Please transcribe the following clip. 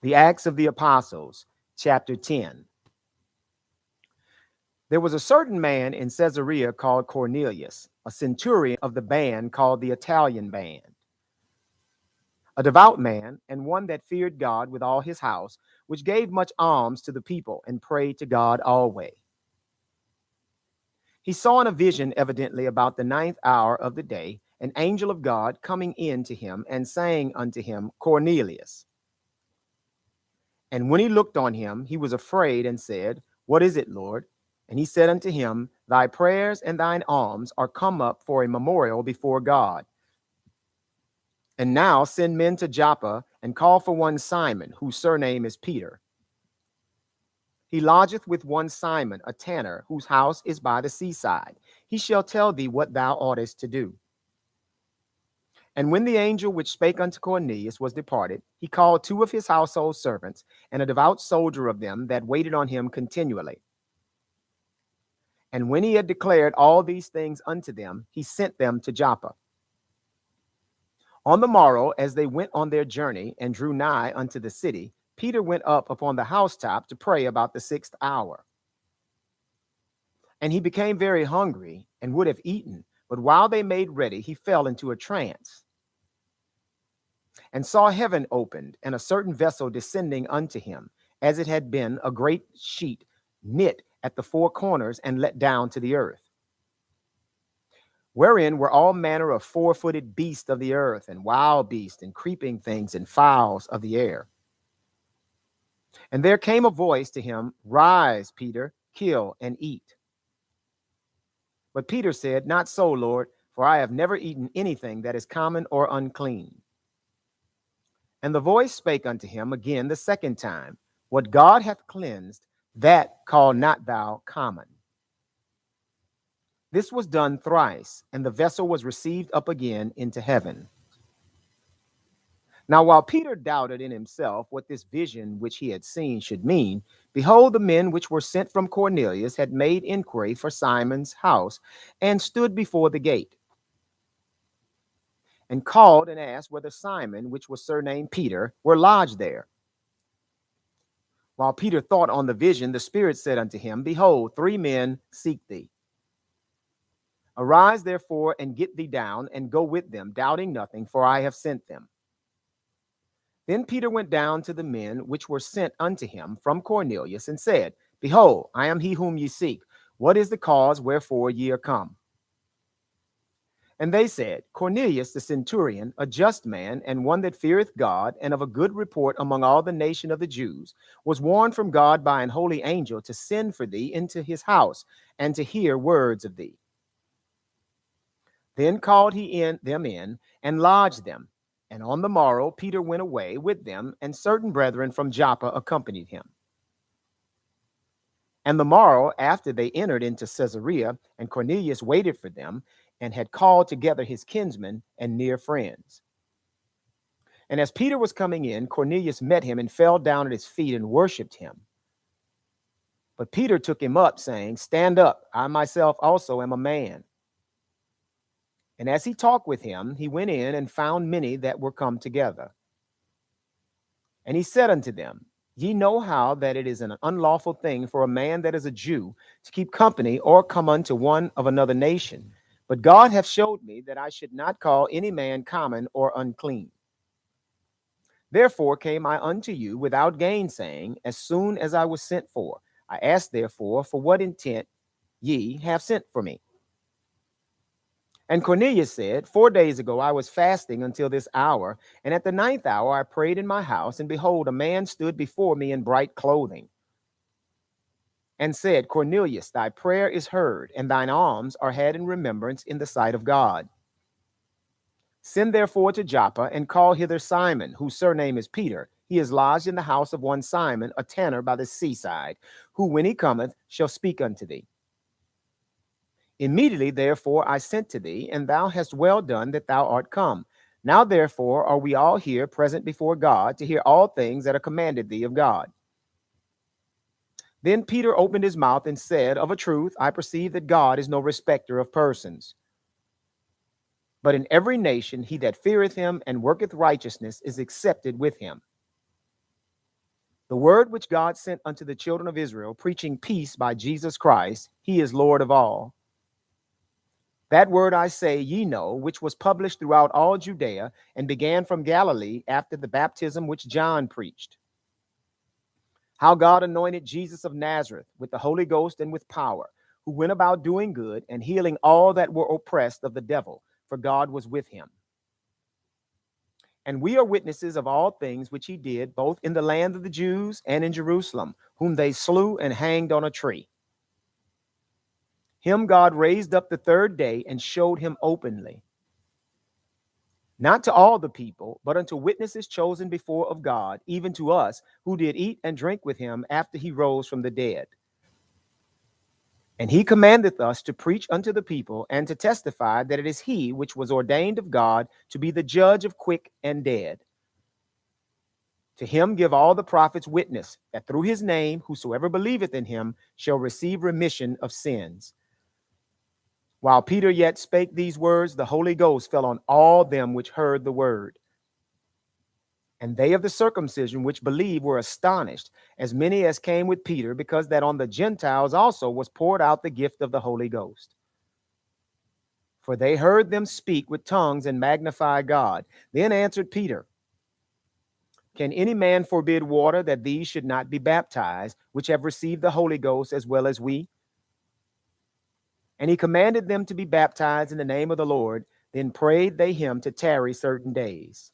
The Acts of the Apostles, chapter 10. There was a certain man in Caesarea called Cornelius, a centurion of the band called the Italian band, a devout man, and one that feared God with all his house, which gave much alms to the people and prayed to God alway. He saw in a vision, evidently about the ninth hour of the day, an angel of God coming in to him and saying unto him, Cornelius. And when he looked on him, he was afraid and said, What is it, Lord? And he said unto him, Thy prayers and thine alms are come up for a memorial before God. And now send men to Joppa and call for one Simon, whose surname is Peter. He lodgeth with one Simon, a tanner, whose house is by the seaside. He shall tell thee what thou oughtest to do. And when the angel which spake unto Cornelius was departed, he called two of his household servants, and a devout soldier of them that waited on him continually. And when he had declared all these things unto them, he sent them to Joppa. On the morrow, as they went on their journey and drew nigh unto the city, Peter went up upon the housetop to pray about the 6th hour. And he became very hungry and would have eaten, but while they made ready, he fell into a trance, and saw heaven opened, and a certain vessel descending unto him, as it had been a great sheet knit at the four corners and let down to the earth, wherein were all manner of four-footed beasts of the earth, and wild beasts, and creeping things, and fowls of the air. And there came a voice to him, Rise, Peter, kill and eat. But Peter said, Not so, Lord, for I have never eaten anything that is common or unclean. And the voice spake unto him again the second time, What God hath cleansed, that call not thou common. This was done thrice, and the vessel was received up again into heaven. Now while Peter doubted in himself what this vision which he had seen should mean, behold, the men which were sent from Cornelius had made inquiry for Simon's house, and stood before the gate, and called and asked whether Simon, which was surnamed Peter, were lodged there. While Peter thought on the vision, the Spirit said unto him, Behold, 3 men seek thee. Arise, therefore, and get thee down, and go with them, doubting nothing, for I have sent them. Then Peter went down to the men which were sent unto him from Cornelius, and said, Behold, I am he whom ye seek. What is the cause wherefore ye are come? And they said, Cornelius the centurion, a just man, and one that feareth God, and of a good report among all the nation of the Jews, was warned from God by an holy angel to send for thee into his house, and to hear words of thee. Then called he them in, and lodged them. And on the morrow Peter went away with them, and certain brethren from Joppa accompanied him. And the morrow after they entered into Caesarea, and Cornelius waited for them, and had called together his kinsmen and near friends. And as Peter was coming in, Cornelius met him and fell down at his feet and worshipped him. But Peter took him up, saying, Stand up, I myself also am a man. And as he talked with him, he went in and found many that were come together. And he said unto them, Ye know how that it is an unlawful thing for a man that is a Jew to keep company or come unto one of another nation. But God hath showed me that I should not call any man common or unclean. Therefore came I unto you without gainsaying, as soon as I was sent for. I asked therefore, for what intent ye have sent for me? And Cornelius said, 4 days ago I was fasting until this hour, and at the 9th hour I prayed in my house, and behold, a man stood before me in bright clothing, and said, Cornelius, thy prayer is heard, and thine alms are had in remembrance in the sight of God. Send therefore to Joppa, and call hither Simon, whose surname is Peter. He is lodged in the house of one Simon, a tanner by the seaside, who, when he cometh, shall speak unto thee. Immediately, therefore, I sent to thee, and thou hast well done that thou art come. Now, therefore, are we all here present before God to hear all things that are commanded thee of God. Then Peter opened his mouth and said, Of a truth, I perceive that God is no respecter of persons. But in every nation he that feareth him and worketh righteousness is accepted with him. The word which God sent unto the children of Israel, preaching peace by Jesus Christ, he is Lord of all. That word I say ye know, which was published throughout all Judea, and began from Galilee after the baptism which John preached. How God anointed Jesus of Nazareth with the Holy Ghost and with power, who went about doing good and healing all that were oppressed of the devil, for God was with him. And we are witnesses of all things which he did, both in the land of the Jews and in Jerusalem, whom they slew and hanged on a tree. Him God raised up the third day and showed him openly, not to all the people, but unto witnesses chosen before of God, even to us, who did eat and drink with him after he rose from the dead. And he commandeth us to preach unto the people and to testify that it is he which was ordained of God to be the judge of quick and dead. To him give all the prophets witness that through his name whosoever believeth in him shall receive remission of sins. While Peter yet spake these words, the Holy Ghost fell on all them which heard the word. And they of the circumcision which believed were astonished, as many as came with Peter, because that on the Gentiles also was poured out the gift of the Holy Ghost. For they heard them speak with tongues and magnify God. Then answered Peter, Can any man forbid water that these should not be baptized, which have received the Holy Ghost as well as we? And he commanded them to be baptized in the name of the Lord. Then prayed they him to tarry certain days.